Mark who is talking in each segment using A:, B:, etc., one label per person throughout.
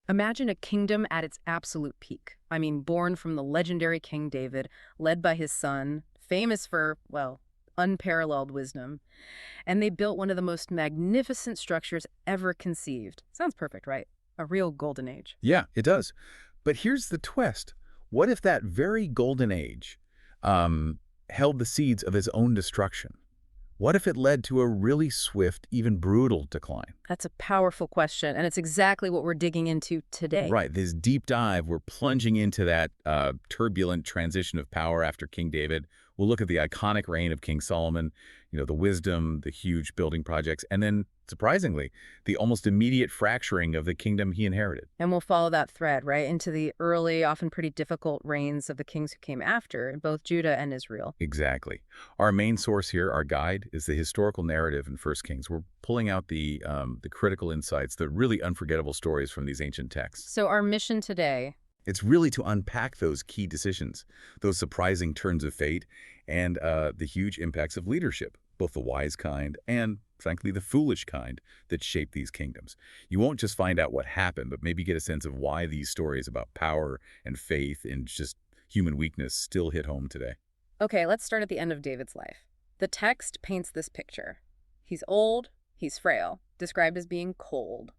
A: Imagine a kingdom at its absolute peak. I mean, born from the legendary King David, led by his son, famous for, well, unparalleled wisdom. And they built one of the most magnificent structures ever conceived. Sounds perfect, right? A real golden age.
B: Yeah, it does. But here's the twist. What if that very golden age held the seeds of his own destruction? What if it led to a really swift, even brutal decline?
A: That's a powerful question, and it's exactly what we're digging into today.
B: Right, this deep dive, we're plunging into that turbulent transition of power after King David. We'll look at the iconic reign of King Solomon, the wisdom, the huge building projects, and then, surprisingly, the almost immediate fracturing of the kingdom he inherited.
A: And we'll follow that thread, right, into the early, often pretty difficult reigns of the kings who came after, in both Judah and Israel.
B: Exactly. Our main source here, our guide, is the historical narrative in First Kings. We're pulling out the critical insights, the really unforgettable stories from these ancient texts.
A: So our mission today.
B: It's really to unpack those key decisions, those surprising turns of fate, and the huge impacts of leadership, both the wise kind and, frankly, the foolish kind that shape these kingdoms. You won't just find out what happened, but maybe get a sense of why these stories about power and faith and just human weakness still hit home today.
A: Okay, let's start at the end of David's life. The text paints this picture. He's old, he's frail, described as being cold.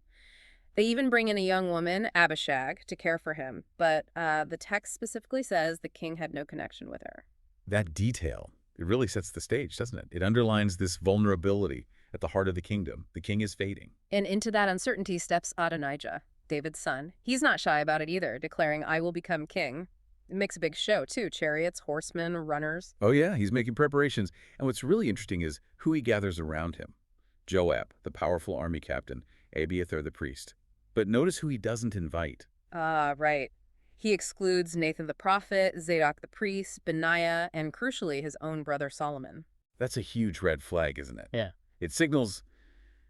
A: They even bring in a young woman, Abishag, to care for him, but the text specifically says the king had no connection with her.
B: That detail, it really sets the stage, doesn't it? It underlines this vulnerability at the heart of the kingdom. The king is fading.
A: And into that uncertainty steps Adonijah, David's son. He's not shy about it either, declaring, "I will become king." It makes a big show, too. Chariots, horsemen, runners.
B: Oh yeah, he's making preparations. And what's really interesting is who he gathers around him. Joab, the powerful army captain, Abiathar the priest. But notice who he doesn't invite.
A: Ah, right. He excludes Nathan the prophet, Zadok the priest, Benaiah, and crucially, his own brother Solomon.
B: That's a huge red flag, isn't it?
A: Yeah.
B: It signals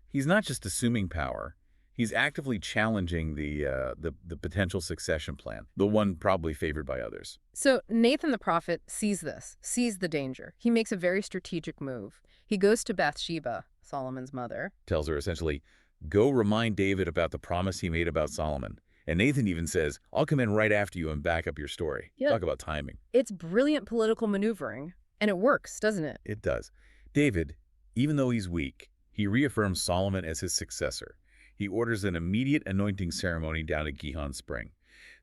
B: he's not just assuming power, he's actively challenging the potential succession plan, the one probably favored by others.
A: So Nathan the prophet sees this, sees the danger. He makes a very strategic move. He goes to Bathsheba, Solomon's mother.
B: Tells her essentially, go remind David about the promise he made about Solomon. And Nathan even says, I'll come in right after you and back up your story.
A: Yeah.
B: Talk about timing.
A: It's brilliant political maneuvering, and it works, doesn't it?
B: It does. David, even though he's weak, he reaffirms Solomon as his successor. He orders an immediate anointing ceremony down at Gihon Spring.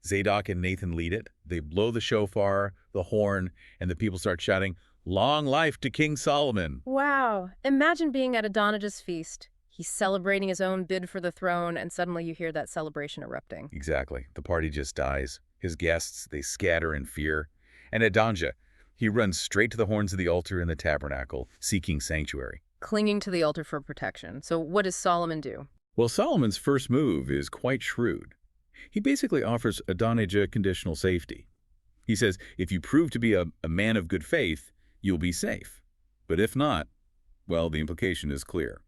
B: Zadok and Nathan lead it. They blow the shofar, the horn, and the people start shouting, "Long life to King Solomon!"
A: Wow. Imagine being at Adonijah's feast. He's celebrating his own bid for the throne, and suddenly you hear that celebration erupting.
B: Exactly. The party just dies. His guests, they scatter in fear. And Adonijah, he runs straight to the horns of the altar in the tabernacle, seeking sanctuary.
A: Clinging to the altar for protection. So what does Solomon do?
B: Well, Solomon's first move is quite shrewd. He basically offers Adonijah conditional safety. He says, if you prove to be a man of good faith, you'll be safe. But if not, well, the implication is clear.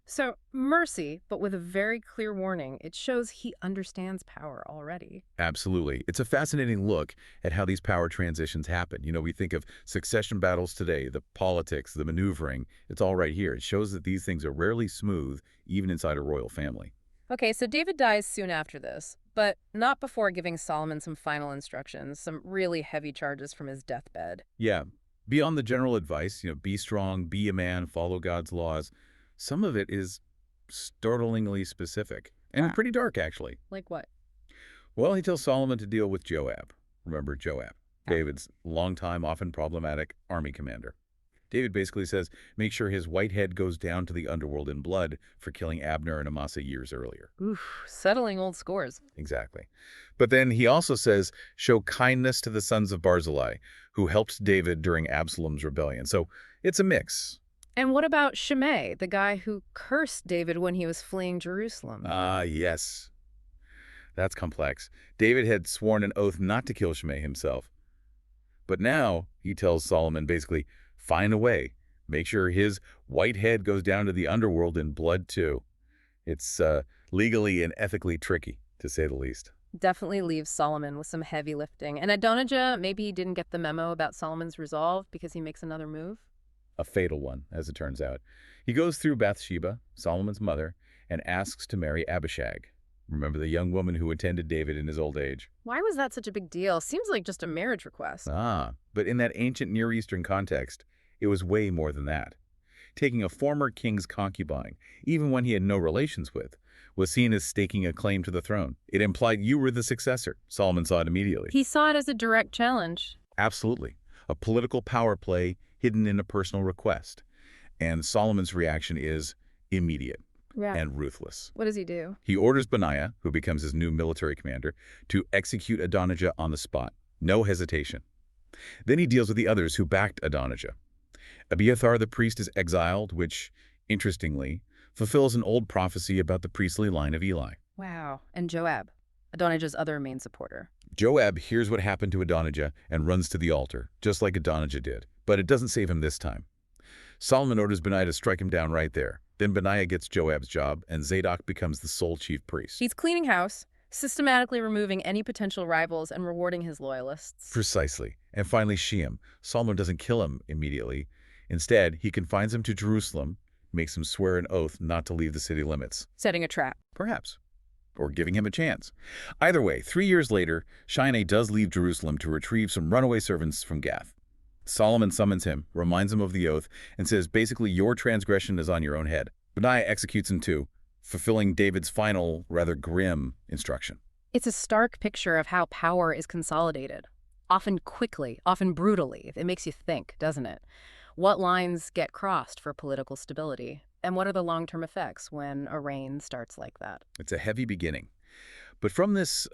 A: So, mercy, but with a very clear warning. It shows he understands power already.
B: Absolutely. It's a fascinating look at how these power transitions happen. We think of succession battles today, the politics, the maneuvering. It's all right here. It shows that these things are rarely smooth, even inside a royal family.
A: Okay, so David dies soon after this, but not before giving Solomon some final instructions, some really heavy charges from his deathbed.
B: Yeah. Beyond the general advice, be strong, be a man, follow God's laws, some of it is startlingly specific and
A: Wow.
B: pretty dark, actually.
A: Like what?
B: Well, he tells Solomon to deal with Joab. Remember Joab,
A: Yeah.
B: David's longtime, often problematic army commander. David basically says, make sure his white head goes down to the underworld in blood for killing Abner and Amasa years earlier.
A: Oof, settling old scores.
B: Exactly. But then he also says, show kindness to the sons of Barzillai, who helped David during Absalom's rebellion. So it's a mix.
A: And what about Shimei, the guy who cursed David when he was fleeing Jerusalem?
B: Ah, yes. That's complex. David had sworn an oath not to kill Shimei himself. But now he tells Solomon basically, find a way. Make sure his white head goes down to the underworld in blood too. It's legally and ethically tricky, to say the least.
A: Definitely leaves Solomon with some heavy lifting. And Adonijah, maybe he didn't get the memo about Solomon's resolve because he makes another move?
B: A fatal one, as it turns out. He goes through Bathsheba, Solomon's mother, and asks to marry Abishag. Remember the young woman who attended David in his old age?
A: Why was that such a big deal? Seems like just a marriage request.
B: But in that ancient Near Eastern context, it was way more than that. Taking a former king's concubine, even when he had no relations with, was seen as staking a claim to the throne. It implied you were the successor. Solomon saw it immediately.
A: He saw it as a direct challenge.
B: Absolutely. A political power play hidden in a personal request. And Solomon's reaction is immediate and ruthless.
A: What does he do?
B: He orders Benaiah, who becomes his new military commander, to execute Adonijah on the spot. No hesitation. Then he deals with the others who backed Adonijah. Abiathar the priest is exiled, which, interestingly, fulfills an old prophecy about the priestly line of Eli.
A: Wow. And Joab, Adonijah's other main supporter.
B: Joab hears what happened to Adonijah and runs to the altar, just like Adonijah did. But it doesn't save him this time. Solomon orders Benaiah to strike him down right there. Then Benaiah gets Joab's job, and Zadok becomes the sole chief priest.
A: He's cleaning house, systematically removing any potential rivals and rewarding his loyalists.
B: Precisely. And finally, Shehem. Solomon doesn't kill him immediately. Instead, he confines him to Jerusalem, makes him swear an oath not to leave the city limits.
A: Setting a trap.
B: Perhaps. Or giving him a chance. Either way, 3 years later, Shimei does leave Jerusalem to retrieve some runaway servants from Gath. Solomon summons him, reminds him of the oath, and says basically your transgression is on your own head. Benaiah executes him too, fulfilling David's final, rather grim instruction.
A: It's a stark picture of how power is consolidated. Often quickly, often brutally. It makes you think, doesn't it? What lines get crossed for political stability? And what are the long-term effects when a reign starts like that?
B: It's a heavy beginning. But from this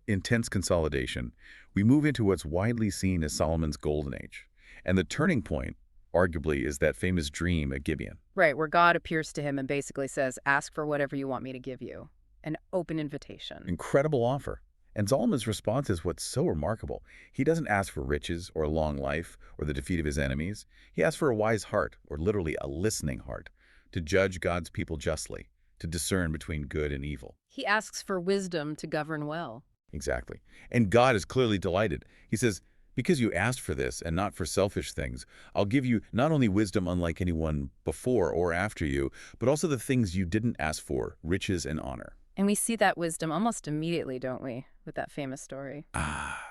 B: intense consolidation, we move into what's widely seen as Solomon's golden age. And the turning point, arguably, is that famous dream at Gibeon.
A: Right, where God appears to him and basically says, ask for whatever you want me to give you. An open invitation.
B: Incredible offer. And Solomon's response is what's so remarkable. He doesn't ask for riches or a long life or the defeat of his enemies. He asks for a wise heart, or literally a listening heart, to judge God's people justly, to discern between good and evil.
A: He asks for wisdom to govern well.
B: Exactly. And God is clearly delighted. He says, because you asked for this and not for selfish things, I'll give you not only wisdom unlike anyone before or after you, but also the things you didn't ask for, riches and honor.
A: And we see that wisdom almost immediately, don't we, with that famous story?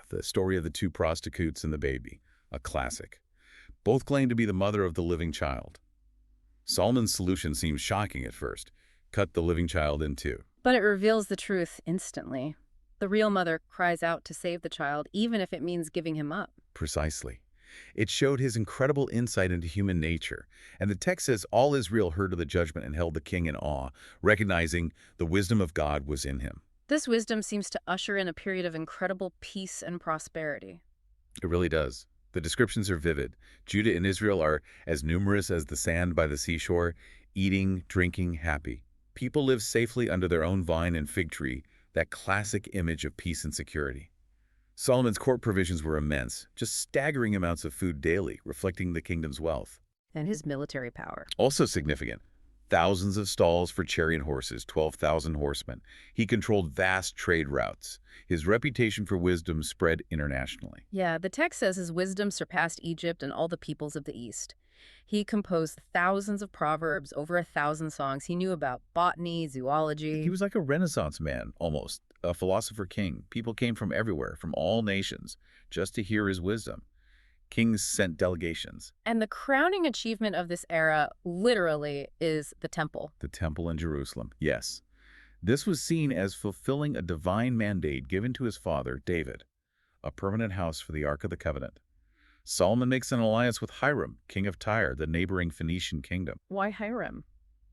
B: The story of the 2 prostitutes and the baby, a classic. Both claim to be the mother of the living child. Solomon's solution seems shocking at first. Cut the living child in 2.
A: But it reveals the truth instantly. The real mother cries out to save the child, even if it means giving him up.
B: Precisely. It showed his incredible insight into human nature. And the text says all Israel heard of the judgment and held the king in awe, recognizing the wisdom of God was in him.
A: This wisdom seems to usher in a period of incredible peace and prosperity.
B: It really does. The descriptions are vivid. Judah and Israel are as numerous as the sand by the seashore, eating, drinking, happy. People live safely under their own vine and fig tree, that classic image of peace and security. Solomon's court provisions were immense, just staggering amounts of food daily, reflecting the kingdom's wealth.
A: And his military power.
B: Also significant, thousands of stalls for chariot horses, 12,000 horsemen. He controlled vast trade routes. His reputation for wisdom spread internationally.
A: Yeah, the text says his wisdom surpassed Egypt and all the peoples of the East. He composed thousands of proverbs, over 1,000 songs. He knew about botany, zoology.
B: He was like a Renaissance man, almost, a philosopher king. People came from everywhere, from all nations, just to hear his wisdom. Kings sent delegations.
A: And the crowning achievement of this era, literally, is the temple.
B: The temple in Jerusalem, yes. This was seen as fulfilling a divine mandate given to his father, David, a permanent house for the Ark of the Covenant. Solomon makes an alliance with Hiram, king of Tyre, the neighboring Phoenician kingdom.
A: Why Hiram?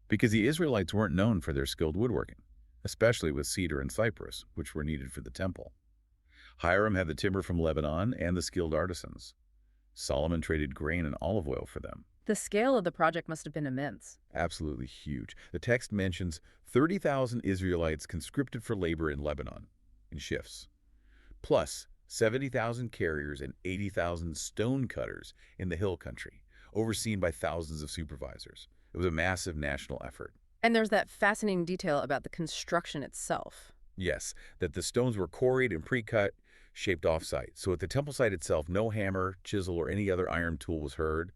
B: Because the Israelites weren't known for their skilled woodworking, especially with cedar and cypress, which were needed for the temple. Hiram had the timber from Lebanon and the skilled artisans. Solomon traded grain and olive oil for them.
A: The scale of the project must have been immense.
B: Absolutely huge. The text mentions 30,000 Israelites conscripted for labor in Lebanon, in shifts, plus 70,000 carriers and 80,000 stone cutters in the hill country, overseen by thousands of supervisors. It was a massive national effort.
A: And there's that fascinating detail about the construction itself.
B: Yes, that the stones were quarried and pre-cut, shaped off-site. So at the temple site itself, no hammer, chisel, or any other iron tool was heard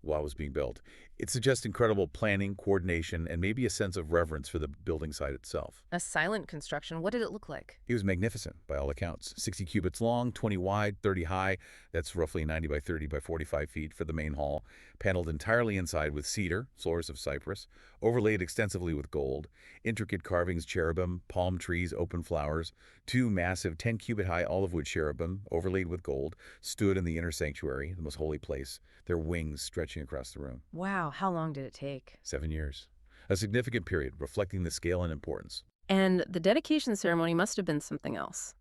B: while it was being built. It suggests incredible planning, coordination, and maybe a sense of reverence for the building site itself.
A: A silent construction. What did it look like?
B: It was magnificent, by all accounts. 60 cubits long, 20 wide, 30 high. That's roughly 90 by 30 by 45 feet for the main hall. Paneled entirely inside with cedar, floors of cypress, overlaid extensively with gold, intricate carvings, cherubim, palm trees, open flowers. Two massive 10-cubit high olive wood cherubim, overlaid with gold, stood in the inner sanctuary, the most holy place, their wings stretching across the room.
A: Wow, how long did it take?
B: 7 years. A significant period, reflecting the scale and importance.
A: And the dedication ceremony must have been something else.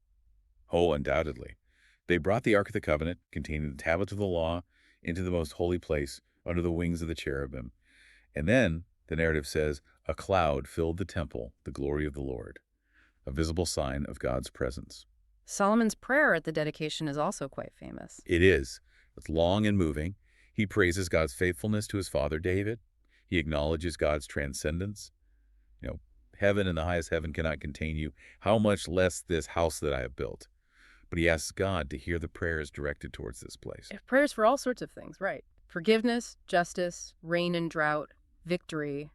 B: Oh, undoubtedly. They brought the Ark of the Covenant, containing the tablets of the law, into the most holy place, under the wings of the cherubim. And then, the narrative says, a cloud filled the temple, the glory of the Lord, a visible sign of God's presence.
A: Solomon's prayer at the dedication is also quite famous.
B: It is. It's long and moving. He praises God's faithfulness to his father David. He acknowledges God's transcendence. Heaven and the highest heaven cannot contain you. How much less this house that I have built? But he asks God to hear the prayers directed towards this place.
A: Prayers for all sorts of things, right? Forgiveness, justice, rain and drought, victory,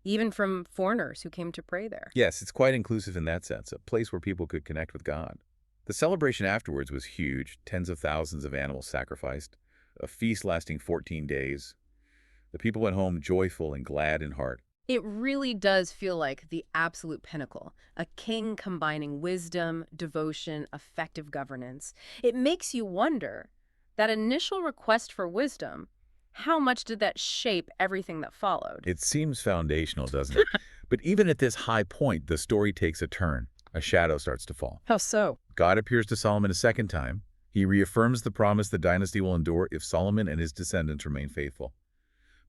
A: even from foreigners who came to pray there.
B: Yes, it's quite inclusive in that sense, a place where people could connect with God. The celebration afterwards was huge, tens of thousands of animals sacrificed, a feast lasting 14 days. The people went home joyful and glad in heart.
A: It really does feel like the absolute pinnacle, a king combining wisdom, devotion, effective governance. It makes you wonder, that initial request for wisdom, how much did that shape everything that followed?
B: It seems foundational, doesn't it? But even at this high point, the story takes a turn. A shadow starts to fall.
A: How so?
B: God appears to Solomon a second time. He reaffirms the promise the dynasty will endure if Solomon and his descendants remain faithful.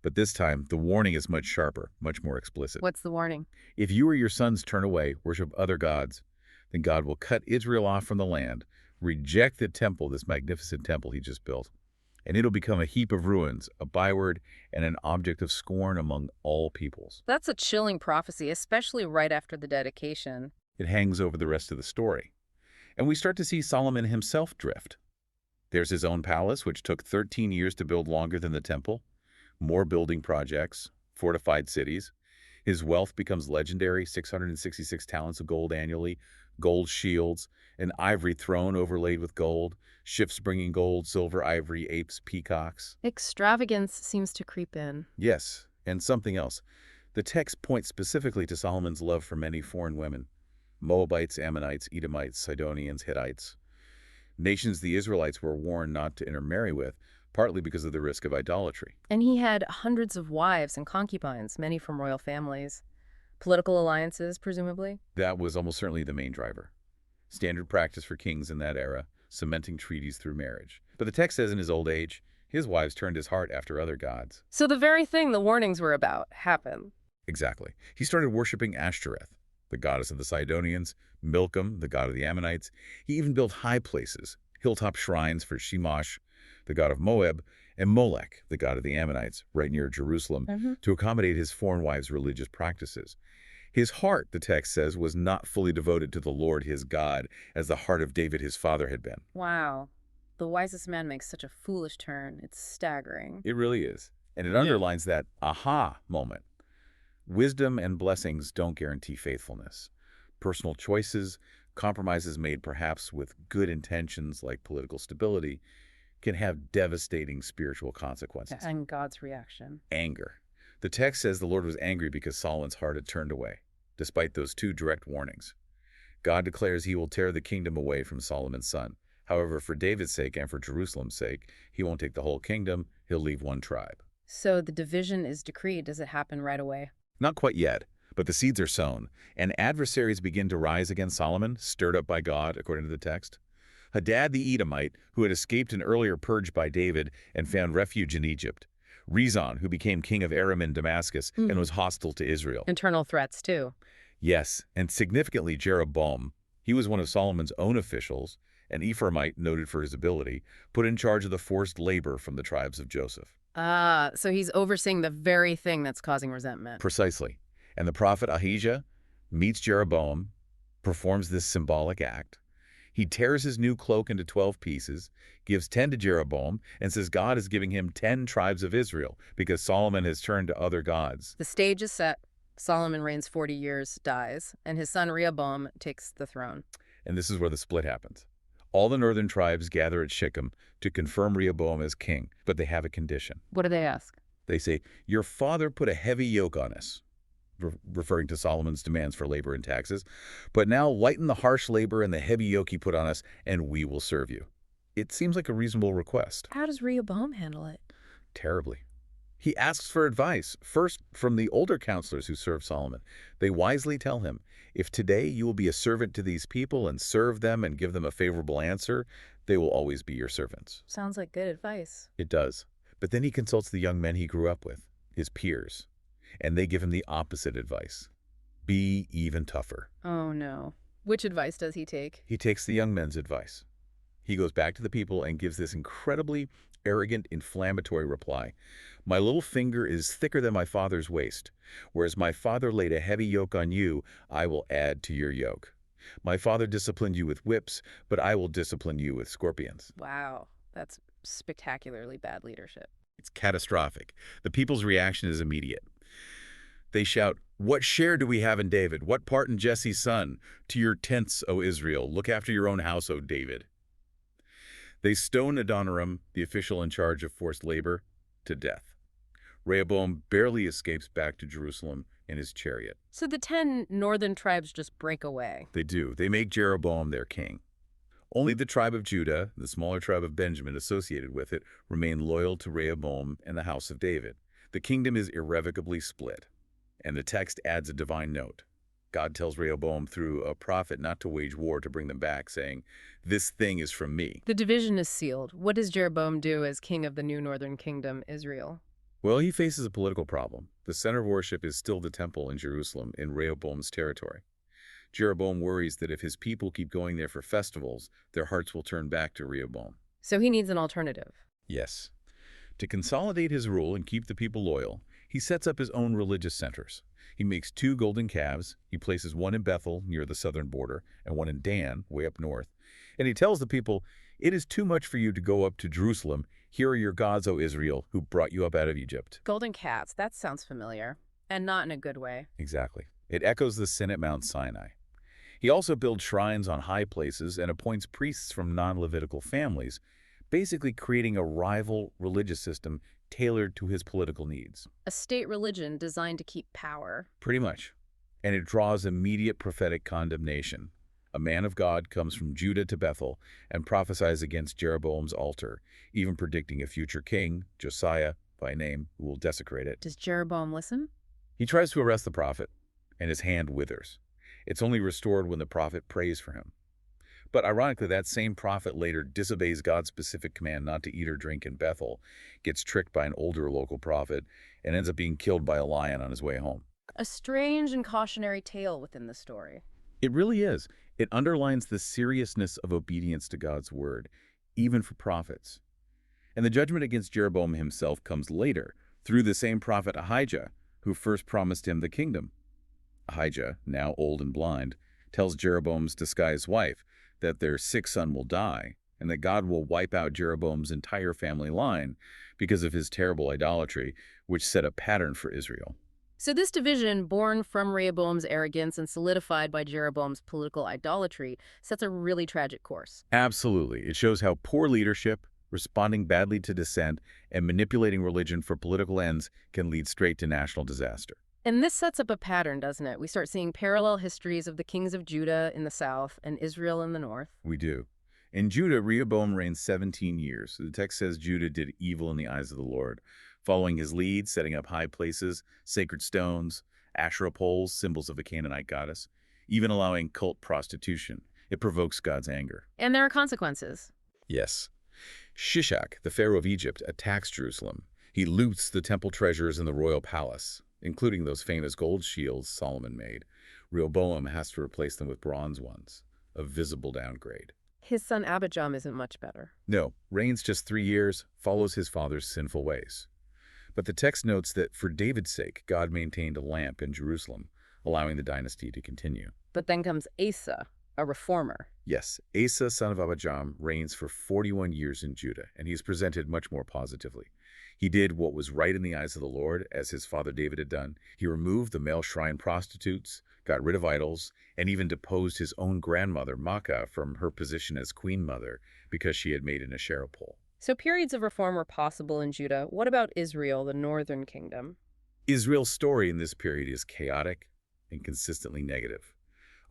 B: But this time, the warning is much sharper, much more explicit.
A: What's the warning?
B: If you or your sons turn away, worship other gods, then God will cut Israel off from the land, reject the temple, this magnificent temple he just built, and it'll become a heap of ruins, a byword, and an object of scorn among all peoples.
A: That's a chilling prophecy, especially right after the dedication.
B: It hangs over the rest of the story. And we start to see Solomon himself drift. There's his own palace, which took 13 years to build, longer than the temple. More building projects, fortified cities. His wealth becomes legendary, 666 talents of gold annually, gold shields, an ivory throne overlaid with gold, ships bringing gold, silver, ivory, apes, peacocks.
A: Extravagance seems to creep in.
B: Yes, and something else. The text points specifically to Solomon's love for many foreign women. Moabites, Ammonites, Edomites, Sidonians, Hittites. Nations the Israelites were warned not to intermarry with, partly because of the risk of idolatry.
A: And he had hundreds of wives and concubines, many from royal families. Political alliances, presumably?
B: That was almost certainly the main driver. Standard practice for kings in that era, cementing treaties through marriage. But the text says in his old age, his wives turned his heart after other gods.
A: So the very thing the warnings were about happened.
B: Exactly. He started worshiping Ashtoreth, the goddess of the Sidonians, Milcom, the god of the Ammonites. He even built high places, hilltop shrines for Shemosh, the god of Moab, and Molech, the god of the Ammonites, right near Jerusalem, to accommodate his foreign wives' religious practices. His heart, the text says, was not fully devoted to the Lord his God, as the heart of David his father had been.
A: Wow. The wisest man makes such a foolish turn. It's staggering.
B: It really is. And it underlines that aha moment. Wisdom and blessings don't guarantee faithfulness. Personal choices, compromises made perhaps with good intentions like political stability, can have devastating spiritual consequences.
A: And God's reaction.
B: Anger. The text says the Lord was angry because Solomon's heart had turned away, despite those two direct warnings. God declares he will tear the kingdom away from Solomon's son. However, for David's sake and for Jerusalem's sake, he won't take the whole kingdom, he'll leave one tribe.
A: So the division is decreed. Does it happen right away?
B: Not quite yet, but the seeds are sown, and adversaries begin to rise against Solomon, stirred up by God, according to the text. Hadad the Edomite, who had escaped an earlier purge by David and found refuge in Egypt. Rezon, who became king of Aram in Damascus and was hostile to Israel.
A: Internal threats, too.
B: Yes, and significantly Jeroboam. He was one of Solomon's own officials, an Ephraimite noted for his ability, put in charge of the forced labor from the tribes of Joseph.
A: So he's overseeing the very thing that's causing resentment.
B: Precisely. And the prophet Ahijah meets Jeroboam, performs this symbolic act. He tears his new cloak into 12 pieces, gives 10 to Jeroboam, and says God is giving him 10 tribes of Israel because Solomon has turned to other gods.
A: The stage is set. Solomon reigns 40 years, dies, and his son Rehoboam takes the throne.
B: And this is where the split happens. All the northern tribes gather at Shechem to confirm Rehoboam as king, but they have a condition.
A: What do they ask?
B: They say, "Your father put a heavy yoke on us," referring to Solomon's demands for labor and taxes, "but now lighten the harsh labor and the heavy yoke he put on us, and we will serve you." It seems like a reasonable request.
A: How does Rehoboam handle it?
B: Terribly. He asks for advice, first from the older counselors who serve Solomon. They wisely tell him, "If today you will be a servant to these people and serve them and give them a favorable answer, they will always be your servants."
A: Sounds like good advice.
B: It does. But then he consults the young men he grew up with, his peers, and they give him the opposite advice. Be even tougher.
A: Oh, no. Which advice does he take?
B: He takes the young men's advice. He goes back to the people and gives this incredibly arrogant, inflammatory reply. "My little finger is thicker than my father's waist. Whereas my father laid a heavy yoke on you, I will add to your yoke. My father disciplined you with whips, but I will discipline you with scorpions."
A: Wow, that's spectacularly bad leadership.
B: It's catastrophic. The people's reaction is immediate. They shout, "What share do we have in David? What part in Jesse's son? To your tents, O Israel. Look after your own house, O David." They stone Adoniram, the official in charge of forced labor, to death. Rehoboam barely escapes back to Jerusalem in his chariot.
A: So the 10 northern tribes just break away.
B: They do. They make Jeroboam their king. Only the tribe of Judah, the smaller tribe of Benjamin associated with it, remain loyal to Rehoboam and the house of David. The kingdom is irrevocably split. And the text adds a divine note. God tells Rehoboam through a prophet not to wage war to bring them back, saying, "This thing is from me."
A: The division is sealed. What does Jeroboam do as king of the new northern kingdom, Israel?
B: Well, he faces a political problem. The center of worship is still the temple in Jerusalem, in Rehoboam's territory. Jeroboam worries that if his people keep going there for festivals, their hearts will turn back to Rehoboam.
A: So he needs an alternative.
B: Yes. To consolidate his rule and keep the people loyal, he sets up his own religious centers. He makes 2 golden calves. He places one in Bethel, near the southern border, and one in Dan, way up north. And he tells the people, "It is too much for you to go up to Jerusalem. Here are your gods, O Israel, who brought you up out of Egypt."
A: Golden calves, that sounds familiar. And not in a good way.
B: Exactly. It echoes the sin at Mount Sinai. He also builds shrines on high places and appoints priests from non-Levitical families, basically creating a rival religious system tailored to his political needs.
A: A state religion designed to keep power.
B: Pretty much. And it draws immediate prophetic condemnation. A man of God comes from Judah to Bethel and prophesies against Jeroboam's altar, even predicting a future king, Josiah by name, who will desecrate it.
A: Does Jeroboam listen?
B: He tries to arrest the prophet, and his hand withers. It's only restored when the prophet prays for him. But ironically, that same prophet later disobeys God's specific command not to eat or drink in Bethel, gets tricked by an older local prophet, and ends up being killed by a lion on his way home.
A: A strange and cautionary tale within the story.
B: It really is. It underlines the seriousness of obedience to God's word, even for prophets. And the judgment against Jeroboam himself comes later, through the same prophet Ahijah, who first promised him the kingdom. Ahijah, now old and blind, tells Jeroboam's disguised wife that their 6th son will die, and that God will wipe out Jeroboam's entire family line because of his terrible idolatry, which set a pattern for Israel.
A: So this division, born from Rehoboam's arrogance and solidified by Jeroboam's political idolatry, sets a really tragic course.
B: Absolutely. It shows how poor leadership, responding badly to dissent, and manipulating religion for political ends can lead straight to national disaster.
A: And this sets up a pattern, doesn't it? We start seeing parallel histories of the kings of Judah in the south and Israel in the north.
B: We do. In Judah, Rehoboam reigned 17 years. The text says Judah did evil in the eyes of the Lord, following his lead, setting up high places, sacred stones, Asherah poles, symbols of a Canaanite goddess, even allowing cult prostitution. It provokes God's anger.
A: And there are consequences.
B: Yes. Shishak, the pharaoh of Egypt, attacks Jerusalem. He loots the temple treasures in the royal palace, including those famous gold shields Solomon made. Rehoboam has to replace them with bronze ones, a visible downgrade.
A: His son Abijam isn't much better.
B: No, reigns just 3 years, follows his father's sinful ways. But the text notes that for David's sake, God maintained a lamp in Jerusalem, allowing the dynasty to continue.
A: But then comes Asa, A reformer.
B: Yes, Asa, son of Abijam, reigns for 41 years in Judah, and he is presented much more positively. He did what was right in the eyes of the Lord, as his father David had done. He removed the male shrine prostitutes, got rid of idols, and even deposed his own grandmother, Maacah, from her position as queen mother because she had made an Asherah pole.
A: So periods of reform were possible in Judah. What about Israel, the northern kingdom?
B: Israel's story in this period is chaotic and consistently negative.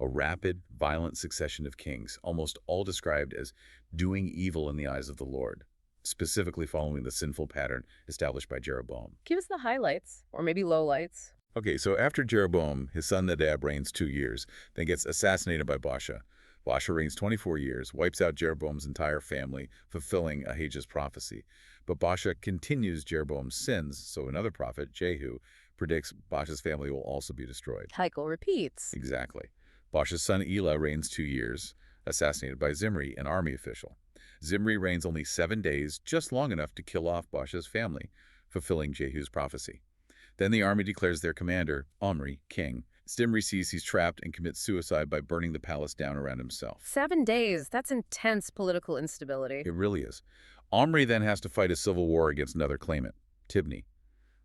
B: A rapid, violent succession of kings, almost all described as doing evil in the eyes of the Lord, specifically following the sinful pattern established by Jeroboam.
A: Give us the highlights, or maybe lowlights.
B: Okay, so after Jeroboam, his son Nadab reigns 2 years, then gets assassinated by Baasha. Baasha reigns 24 years, wipes out Jeroboam's entire family, fulfilling Ahijah's prophecy. But Baasha continues Jeroboam's sins, so another prophet, Jehu, predicts Baasha's family will also be destroyed.
A: Cycle repeats.
B: Exactly. Baasha's son Elah reigns 2 years, assassinated by Zimri, an army official. Zimri reigns only 7 days, just long enough to kill off Baasha's family, fulfilling Jehu's prophecy. Then the army declares their commander, Omri, king. Zimri sees he's trapped and commits suicide by burning the palace down around himself.
A: 7 days. That's intense political instability.
B: It really is. Omri then has to fight a civil war against another claimant, Tibni.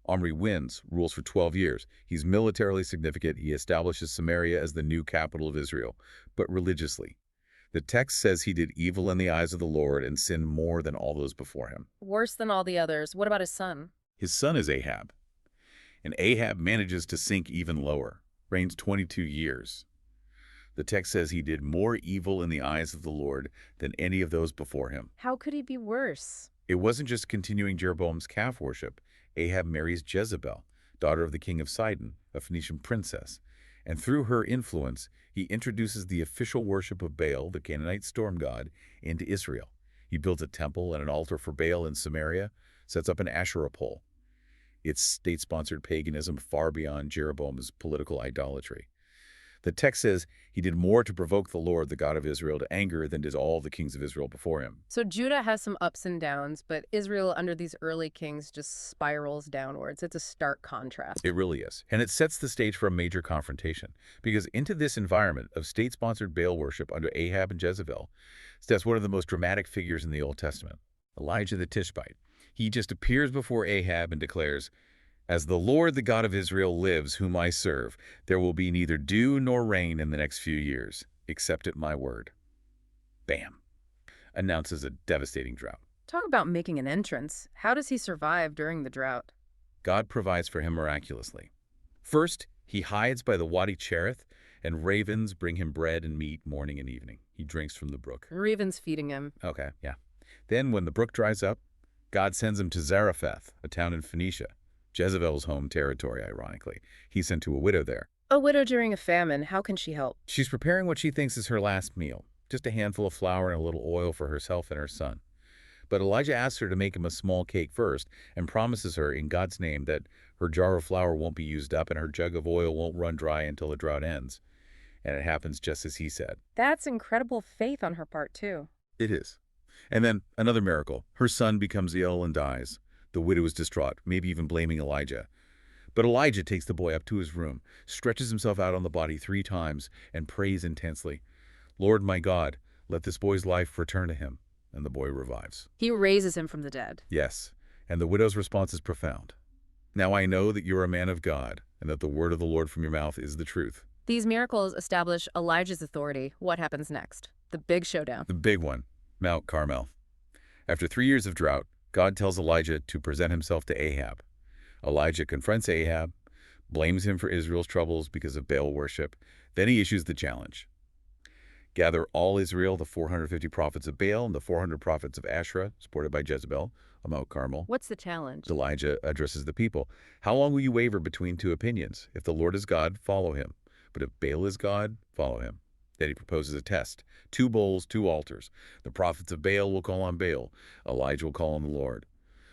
B: Omri wins, rules for 12 years. He's militarily significant. He establishes Samaria as the new capital of Israel, but religiously. The text says he did evil in the eyes of the Lord and sinned more than all those before him.
A: Worse than all the others. What about his son?
B: His son is Ahab, and Ahab manages to sink even lower, reigns 22 years. The text says he did more evil in the eyes of the Lord than any of those before him.
A: How could he be worse?
B: It wasn't just continuing Jeroboam's calf worship. Ahab marries Jezebel, daughter of the king of Sidon, a Phoenician princess, and through her influence, he introduces the official worship of Baal, the Canaanite storm god, into Israel. He builds a temple and an altar for Baal in Samaria, sets up an Asherah pole. It's state-sponsored paganism far beyond Jeroboam's political idolatry. The text says he did more to provoke the Lord, the God of Israel, to anger than did all the kings of Israel before him.
A: So Judah has some ups and downs, but Israel under these early kings just spirals downwards. It's a stark contrast.
B: It really is. And it sets the stage for a major confrontation, because into this environment of state-sponsored Baal worship under Ahab and Jezebel steps one of the most dramatic figures in the Old Testament, Elijah the Tishbite. He just appears before Ahab and declares, "As the Lord, the God of Israel, lives, whom I serve, there will be neither dew nor rain in the next few years, except at my word." Bam! Announces a devastating drought.
A: Talk about making an entrance. How does he survive during the drought?
B: God provides for him miraculously. First, he hides by the Wadi Cherith, and ravens bring him bread and meat morning and evening. He drinks from the brook.
A: Ravens feeding him.
B: Okay, yeah. Then, when the brook dries up, God sends him to Zarephath, a town in Phoenicia, Jezebel's home territory, ironically. He's sent to a widow there.
A: A widow during a famine. How can she help?
B: She's preparing what she thinks is her last meal, just a handful of flour and a little oil for herself and her son. But Elijah asks her to make him a small cake first and promises her in God's name that her jar of flour won't be used up and her jug of oil won't run dry until the drought ends. And it happens just as he said.
A: That's incredible faith on her part, too.
B: It is. And then another miracle. Her son becomes ill and dies. The widow is distraught, maybe even blaming Elijah. But Elijah takes the boy up to his room, stretches himself out on the body 3 times, and prays intensely, "Lord my God, let this boy's life return to him." And the boy revives.
A: He raises him from the dead.
B: Yes, and the widow's response is profound. "Now I know that you're a man of God, and that the word of the Lord from your mouth is the truth."
A: These miracles establish Elijah's authority. What happens next? The big showdown.
B: The big one, Mount Carmel. After 3 years of drought, God tells Elijah to present himself to Ahab. Elijah confronts Ahab, blames him for Israel's troubles because of Baal worship. Then he issues the challenge. Gather all Israel, the 450 prophets of Baal and the 400 prophets of Asherah, supported by Jezebel, on Mount Carmel.
A: What's the challenge?
B: Elijah addresses the people. "How long will you waver between 2 opinions? If the Lord is God, follow him. But if Baal is God, follow him." Then he proposes a test. 2 bowls, 2 altars. The prophets of Baal will call on Baal. Elijah will call on the Lord.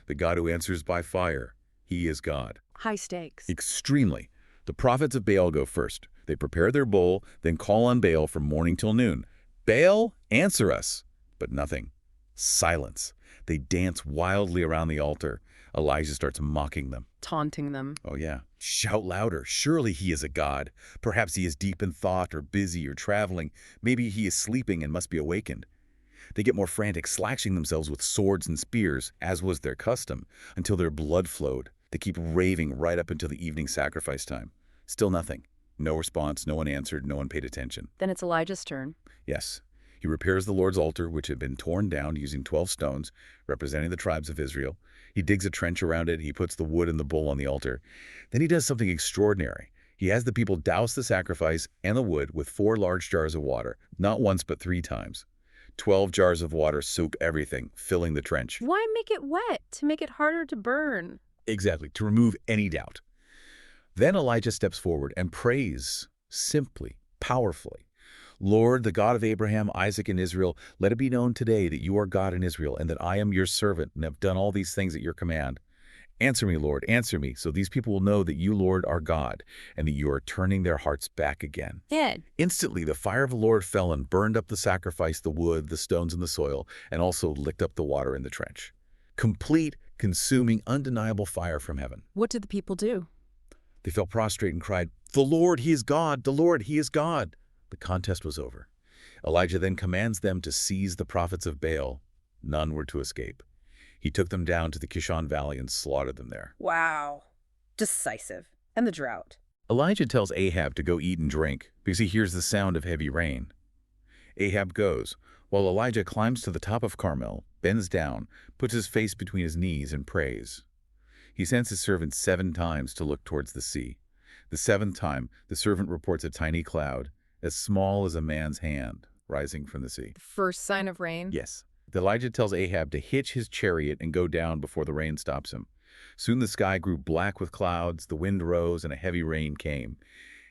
B: The God who answers by fire, he is God.
A: High stakes.
B: Extremely. The prophets of Baal go first. They prepare their bowl, then call on Baal from morning till noon. "Baal, answer us." But nothing. Silence. They dance wildly around the altar. Elijah starts mocking them.
A: Taunting them.
B: Oh, yeah. Shout louder. Surely he is a god. Perhaps he is deep in thought or busy or traveling. Maybe he is sleeping and must be awakened. They get more frantic, slashing themselves with swords and spears, as was their custom, until their blood flowed. They keep raving right up until the evening sacrifice time. Still nothing. No response, no one answered, no one paid attention.
A: Then it's Elijah's turn.
B: Yes. He repairs the Lord's altar, which had been torn down using 12 stones, representing the tribes of Israel. He digs a trench around it. He puts the wood and the bull on the altar. Then he does something extraordinary. He has the people douse the sacrifice and the wood with 4 large jars of water, not once but 3 times. 12 jars of water soak everything, filling the trench.
A: Why make it wet? To make it harder to burn.
B: Exactly, to remove any doubt. Then Elijah steps forward and prays, simply, powerfully. Lord, the God of Abraham, Isaac, and Israel, let it be known today that you are God in Israel, and that I am your servant, and have done all these things at your command. Answer me, Lord, answer me, so these people will know that you, Lord, are God, and that you are turning their hearts back again.
A: Dead.
B: Instantly, the fire of the Lord fell and burned up the sacrifice, the wood, the stones, and the soil, and also licked up the water in the trench. Complete, consuming, undeniable fire from heaven.
A: What did the people do?
B: They fell prostrate and cried, "The Lord, he is God! The Lord, he is God!" The contest was over. Elijah then commands them to seize the prophets of Baal. None were to escape. He took them down to the Kishon Valley and slaughtered them there.
A: Wow. Decisive. And the drought.
B: Elijah tells Ahab to go eat and drink because he hears the sound of heavy rain. Ahab goes, while Elijah climbs to the top of Carmel, bends down, puts his face between his knees, and prays. He sends his servant 7 times to look towards the sea. The 7th time, the servant reports a tiny cloud, as small as a man's hand, rising from the sea.
A: The first sign of rain?
B: Yes. Elijah tells Ahab to hitch his chariot and go down before the rain stops him. Soon the sky grew black with clouds, the wind rose, and a heavy rain came.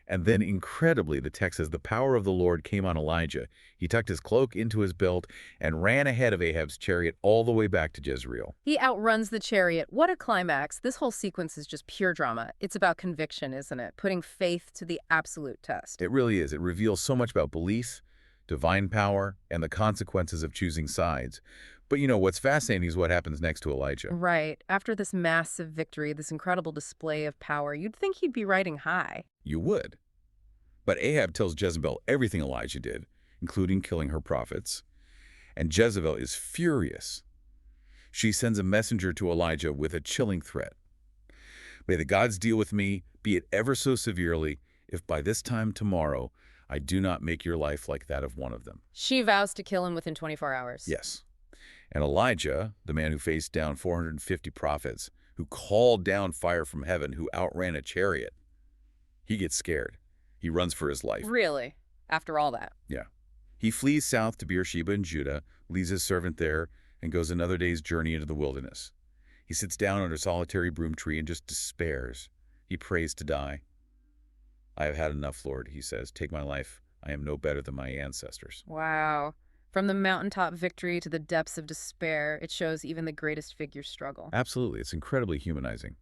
B: And then, incredibly, the text says, the power of the Lord came on Elijah. He tucked his cloak into his belt and ran ahead of Ahab's chariot all the way back to Jezreel.
A: He outruns the chariot. What a climax. This whole sequence is just pure drama. It's about conviction, isn't it? Putting faith to the absolute test.
B: It really is. It reveals so much about belief, divine power, and the consequences of choosing sides. But you know, what's fascinating is what happens next to Elijah.
A: Right. After this massive victory, this incredible display of power, you'd think he'd be riding high.
B: You would. But Ahab tells Jezebel everything Elijah did, including killing her prophets. And Jezebel is furious. She sends a messenger to Elijah with a chilling threat. May the gods deal with me, be it ever so severely, if by this time tomorrow I do not make your life like that of one of them.
A: She vows to kill him within 24 hours.
B: Yes. And Elijah, the man who faced down 450 prophets, who called down fire from heaven, who outran a chariot, he gets scared. He runs for his life.
A: Really? After all that?
B: Yeah. He flees south to Beersheba in Judah, leaves his servant there, and goes another day's journey into the wilderness. He sits down under a solitary broom tree and just despairs. He prays to die. I have had enough, Lord, he says. Take my life. I am no better than my ancestors.
A: Wow. From the mountaintop victory to the depths of despair, it shows even the greatest figures struggle.
B: Absolutely. It's incredibly humanizing.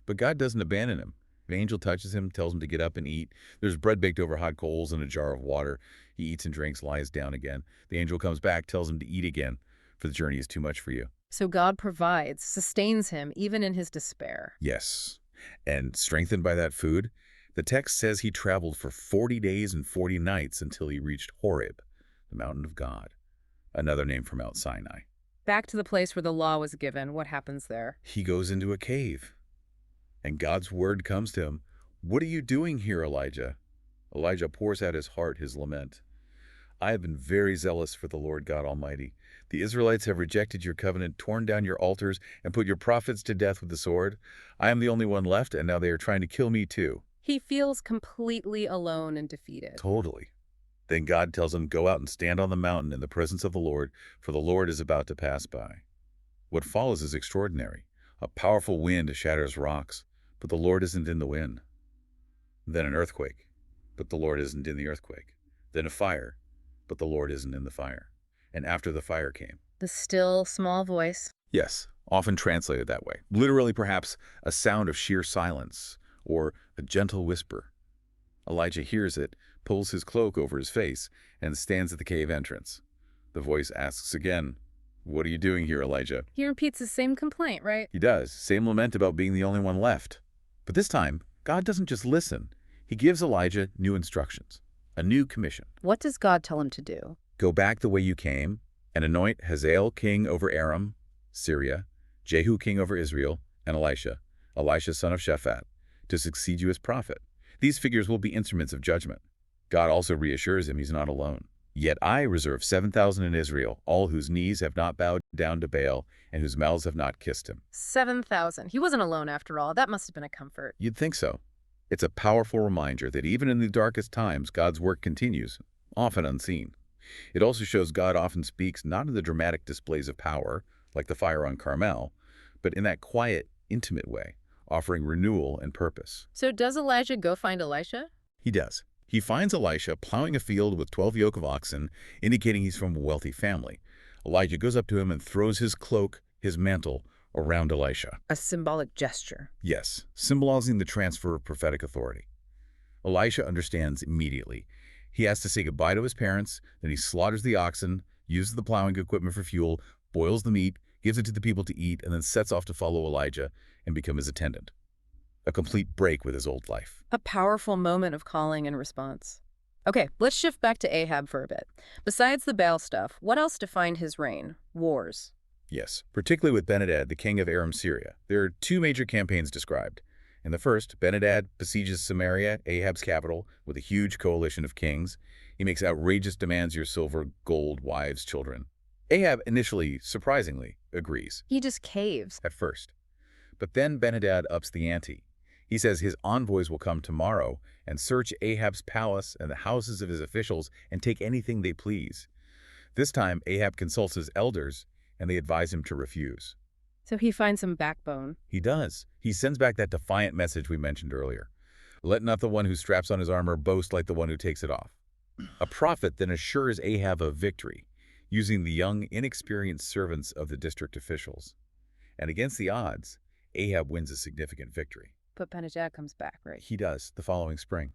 B: But God doesn't abandon him. An angel touches him, tells him to get up and eat. There's bread baked over hot coals and a jar of water. He eats and drinks, lies down again. The angel comes back, tells him to eat again, for the journey is too much for you.
A: So God provides, sustains him, even in his despair.
B: Yes. And strengthened by that food, the text says he traveled for 40 days and 40 nights until he reached Horeb, the mountain of God, another name for Mount Sinai.
A: Back to the place where the law was given. What happens there?
B: He goes into a cave, and God's word comes to him. What are you doing here, Elijah? Elijah pours out his heart, his lament. I have been very zealous for the Lord God Almighty. The Israelites have rejected your covenant, torn down your altars, and put your prophets to death with the sword. I am the only one left, and now they are trying to kill me too.
A: He feels completely alone and defeated.
B: Totally. Then God tells him, go out and stand on the mountain in the presence of the Lord, for the Lord is about to pass by. What follows is extraordinary. A powerful wind shatters rocks, but the Lord isn't in the wind. Then an earthquake, but the Lord isn't in the earthquake. Then a fire, but the Lord isn't in the fire. And after the fire came
A: the still, small voice.
B: Yes, often translated that way. Literally, perhaps, a sound of sheer silence, or a gentle whisper. Elijah hears it, pulls his cloak over his face, and stands at the cave entrance. The voice asks again, "What are you doing here, Elijah?"
A: He repeats the same complaint, right?
B: He does. Same lament about being the only one left. But this time, God doesn't just listen. He gives Elijah new instructions, a new commission.
A: What does God tell him to do?
B: Go back the way you came and anoint Hazael king over Aram, Syria, Jehu king over Israel, and Elisha son of Shaphat, to succeed you as prophet. These figures will be instruments of judgment. God also reassures him he's not alone. Yet I reserve 7,000 in Israel, all whose knees have not bowed down to Baal and whose mouths have not kissed him.
A: 7,000. He wasn't alone after all. That must have been a comfort.
B: You'd think so. It's a powerful reminder that even in the darkest times, God's work continues, often unseen. It also shows God often speaks not in the dramatic displays of power, like the fire on Carmel, but in that quiet, intimate way, offering renewal and purpose.
A: So does Elijah go find Elisha?
B: He does. He finds Elisha plowing a field with 12 yoke of oxen, indicating he's from a wealthy family. Elijah goes up to him and throws his cloak, his mantle, around Elisha.
A: A symbolic gesture.
B: Yes, symbolizing the transfer of prophetic authority. Elisha understands immediately. He has to say goodbye to his parents, then he slaughters the oxen, uses the plowing equipment for fuel, boils the meat, gives it to the people to eat, and then sets off to follow Elijah and become his attendant. A complete break with his old life.
A: A powerful moment of calling and response. Okay, let's shift back to Ahab for a bit. Besides the Baal stuff, what else defined his reign? Wars.
B: Yes, particularly with Ben-Hadad, the king of Aram, Syria. There are two major campaigns described. In the first, Ben-Hadad besieges Samaria, Ahab's capital, with a huge coalition of kings. He makes outrageous demands for your silver, gold, wives, children. Ahab initially, surprisingly, agrees.
A: He just caves.
B: At first. But then Ben-Hadad ups the ante. He says his envoys will come tomorrow and search Ahab's palace and the houses of his officials and take anything they please. This time, Ahab consults his elders, and they advise him to refuse.
A: So he finds some backbone.
B: He does. He sends back that defiant message we mentioned earlier. Let not the one who straps on his armor boast like the one who takes it off. A prophet then assures Ahab of victory, using the young, inexperienced servants of the district officials. And against the odds, Ahab wins a significant victory.
A: But Ben-Hadad comes back, right?
B: He does, the following spring.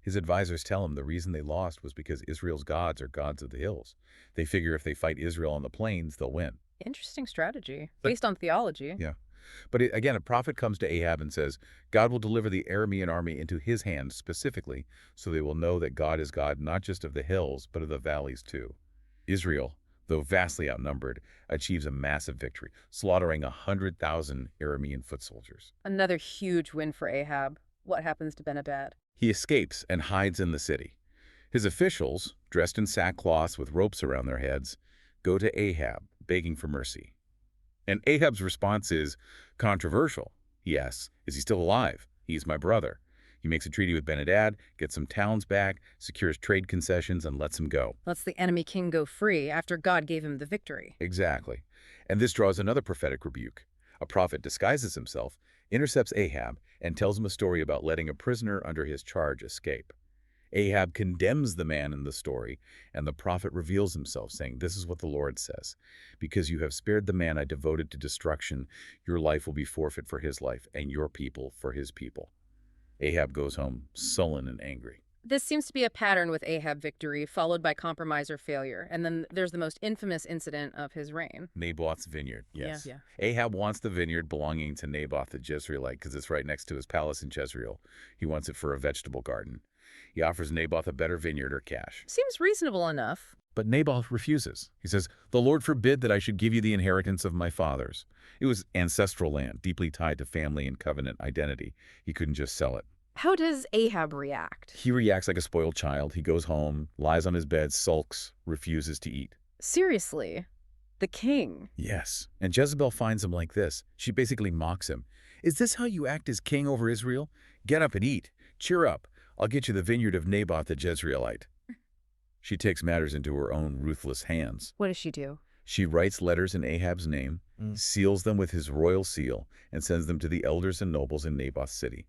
B: His advisors tell him the reason they lost was because Israel's gods are gods of the hills. They figure if they fight Israel on the plains, they'll win.
A: Interesting strategy, based on theology.
B: Yeah. But again, a prophet comes to Ahab and says, God will deliver the Aramean army into his hands specifically, so they will know that God is God not just of the hills, but of the valleys too. Israel, though vastly outnumbered, achieves a massive victory, slaughtering 100,000 Aramean foot soldiers.
A: Another huge win for Ahab. What happens to Ben-Hadad?
B: He escapes and hides in the city. His officials, dressed in sackcloths with ropes around their heads, go to Ahab, begging for mercy. And Ahab's response is controversial. He asks, is he still alive? He's my brother. He makes a treaty with Ben-Hadad, gets some towns back, secures trade concessions, and lets him go.
A: Lets the enemy king go free after God gave him the victory.
B: Exactly. And this draws another prophetic rebuke. A prophet disguises himself, intercepts Ahab, and tells him a story about letting a prisoner under his charge escape. Ahab condemns the man in the story, and the prophet reveals himself, saying, this is what the Lord says. Because you have spared the man I devoted to destruction, your life will be forfeit for his life, and your people for his people. Ahab goes home, sullen and angry.
A: This seems to be a pattern with Ahab victory, followed by compromise or failure. And then there's the most infamous incident of his reign.
B: Naboth's vineyard, yes.
A: Yeah.
B: Ahab wants the vineyard belonging to Naboth the Jezreelite because it's right next to his palace in Jezreel. He wants it for a vegetable garden. He offers Naboth a better vineyard or cash.
A: Seems reasonable enough.
B: But Naboth refuses. He says, the Lord forbid that I should give you the inheritance of my fathers. It was ancestral land, deeply tied to family and covenant identity. He couldn't just sell it.
A: How does Ahab react?
B: He reacts like a spoiled child. He goes home, lies on his bed, sulks, refuses to eat.
A: Seriously? The king?
B: Yes. And Jezebel finds him like this. She basically mocks him. Is this how you act as king over Israel? Get up and eat. Cheer up. I'll get you the vineyard of Naboth the Jezreelite. She takes matters into her own ruthless hands.
A: What does she do?
B: She writes letters in Ahab's name, seals them with his royal seal, and sends them to the elders and nobles in Naboth's city.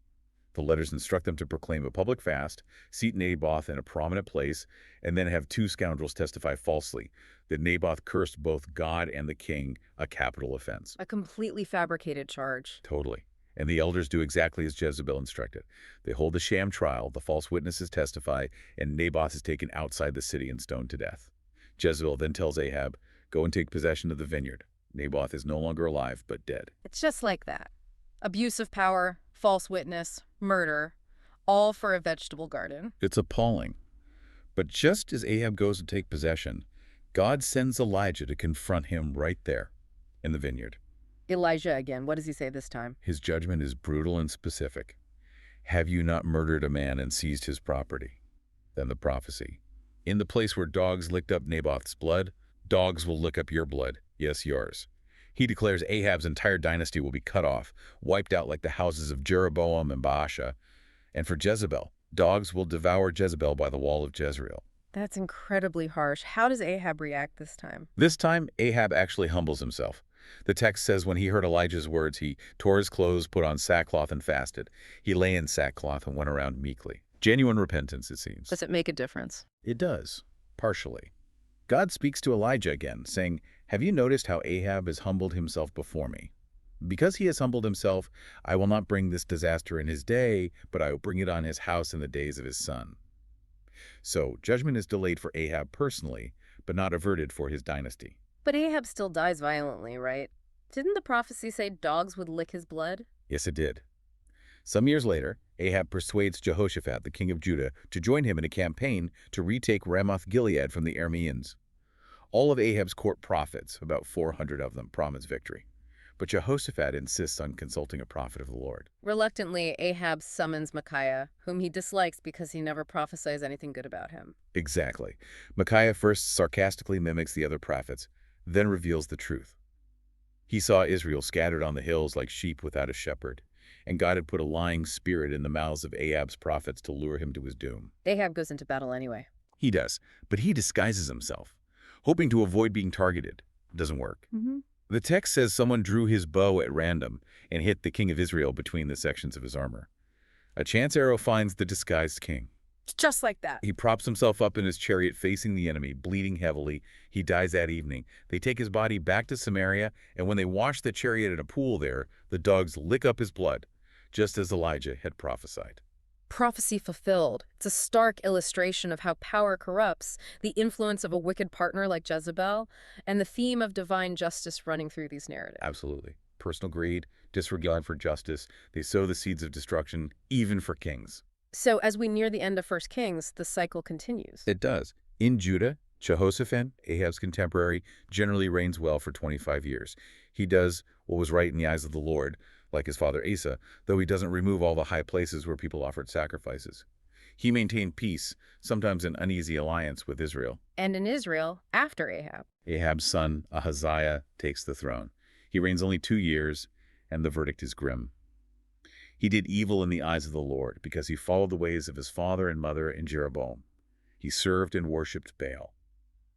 B: The letters instruct them to proclaim a public fast, seat Naboth in a prominent place, and then have two scoundrels testify falsely that Naboth cursed both God and the king, a capital offense.
A: A completely fabricated charge.
B: Totally. And the elders do exactly as Jezebel instructed. They hold a sham trial, the false witnesses testify, and Naboth is taken outside the city and stoned to death. Jezebel then tells Ahab, Go and take possession of the vineyard. Naboth is no longer alive, but dead.
A: It's just like that. Abuse of power, false witness, murder, all for a vegetable garden.
B: It's appalling. But just as Ahab goes to take possession, God sends Elijah to confront him right there in the vineyard.
A: Elijah again. What does he say this time?
B: His judgment is brutal and specific. Have you not murdered a man and seized his property? Then the prophecy. In the place where dogs licked up Naboth's blood, dogs will lick up your blood. Yes, yours. He declares Ahab's entire dynasty will be cut off, wiped out like the houses of Jeroboam and Baasha. And for Jezebel, dogs will devour Jezebel by the wall of Jezreel.
A: That's incredibly harsh. How does Ahab react this time?
B: This time, Ahab actually humbles himself. The text says when he heard Elijah's words, he tore his clothes, put on sackcloth, and fasted. He lay in sackcloth and went around meekly. Genuine repentance, it seems.
A: Does it make a difference?
B: It does, partially. God speaks to Elijah again, saying, have you noticed how Ahab has humbled himself before me? Because he has humbled himself, I will not bring this disaster in his day, but I will bring it on his house in the days of his son. So, judgment is delayed for Ahab personally, but not averted for his dynasty.
A: But Ahab still dies violently, right? Didn't the prophecy say dogs would lick his blood?
B: Yes, it did. Some years later, Ahab persuades Jehoshaphat, the king of Judah, to join him in a campaign to retake Ramoth-Gilead from the Arameans. All of Ahab's court prophets, about 400 of them, promise victory. But Jehoshaphat insists on consulting a prophet of the Lord.
A: Reluctantly, Ahab summons Micaiah, whom he dislikes because he never prophesies anything good about him.
B: Exactly. Micaiah first sarcastically mimics the other prophets, then reveals the truth. He saw Israel scattered on the hills like sheep without a shepherd, and God had put a lying spirit in the mouths of Ahab's prophets to lure him to his doom.
A: Ahab goes into battle anyway.
B: He does, but he disguises himself, hoping to avoid being targeted. It doesn't work. The text says someone drew his bow at random and hit the king of Israel between the sections of his armor. A chance arrow finds the disguised king.
A: Just like that.
B: He props himself up in his chariot facing the enemy, bleeding heavily. He dies that evening. They take his body back to Samaria, and when they wash the chariot in a pool there, the dogs lick up his blood, just as Elijah had prophesied.
A: Prophecy fulfilled. It's a stark illustration of how power corrupts, the influence of a wicked partner like Jezebel, and the theme of divine justice running through these narratives.
B: Absolutely. Personal greed, disregard for justice. They sow the seeds of destruction, even for kings.
A: So as we near the end of 1 Kings, the cycle continues.
B: It does. In Judah, Jehoshaphat, Ahab's contemporary, generally reigns well for 25 years. He does what was right in the eyes of the Lord, like his father Asa, though he doesn't remove all the high places where people offered sacrifices. He maintained peace, sometimes an uneasy alliance with Israel.
A: And in Israel, after Ahab.
B: Ahab's son, Ahaziah, takes the throne. He reigns only 2 years, and the verdict is grim. He did evil in the eyes of the Lord because he followed the ways of his father and mother in Jeroboam. He served and worshipped Baal.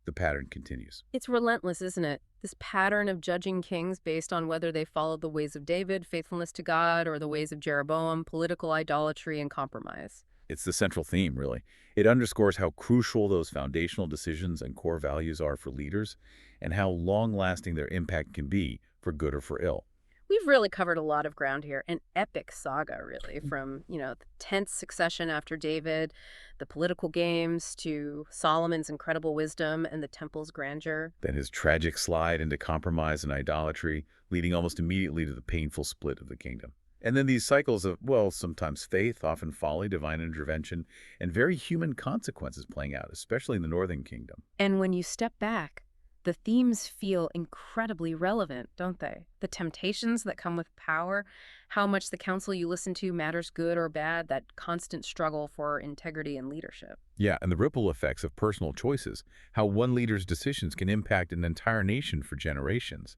B: The pattern continues.
A: It's relentless, isn't it? This pattern of judging kings based on whether they followed the ways of David, faithfulness to God, or the ways of Jeroboam, political idolatry and compromise.
B: It's the central theme, really. It underscores how crucial those foundational decisions and core values are for leaders, and how long-lasting their impact can be, for good or for ill.
A: We've really covered a lot of ground here. An epic saga, really, from, the tense succession after David, the political games, to Solomon's incredible wisdom and the temple's grandeur.
B: Then his tragic slide into compromise and idolatry, leading almost immediately to the painful split of the kingdom. And then these cycles of, well, sometimes faith, often folly, divine intervention, and very human consequences playing out, especially in the northern kingdom.
A: And when you step back, the themes feel incredibly relevant, don't they? The temptations that come with power, how much the counsel you listen to matters good or bad, that constant struggle for integrity and leadership.
B: Yeah, and the ripple effects of personal choices, how one leader's decisions can impact an entire nation for generations.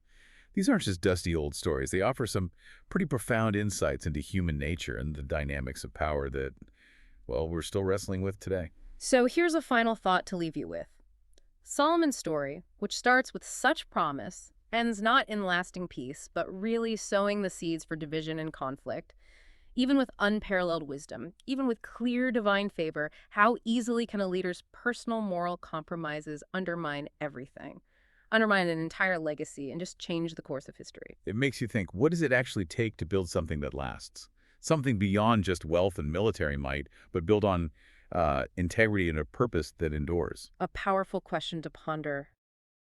B: These aren't just dusty old stories. They offer some pretty profound insights into human nature and the dynamics of power that, well, we're still wrestling with today.
A: So here's a final thought to leave you with. Solomon's story, which starts with such promise, ends not in lasting peace, but really sowing the seeds for division and conflict. Even with unparalleled wisdom, even with clear divine favor, how easily can a leader's personal moral compromises undermine everything? Undermine an entire legacy and just change the course of history.
B: It makes you think, what does it actually take to build something that lasts? Something beyond just wealth and military might, but built on integrity and a purpose that endures.
A: A powerful question to ponder.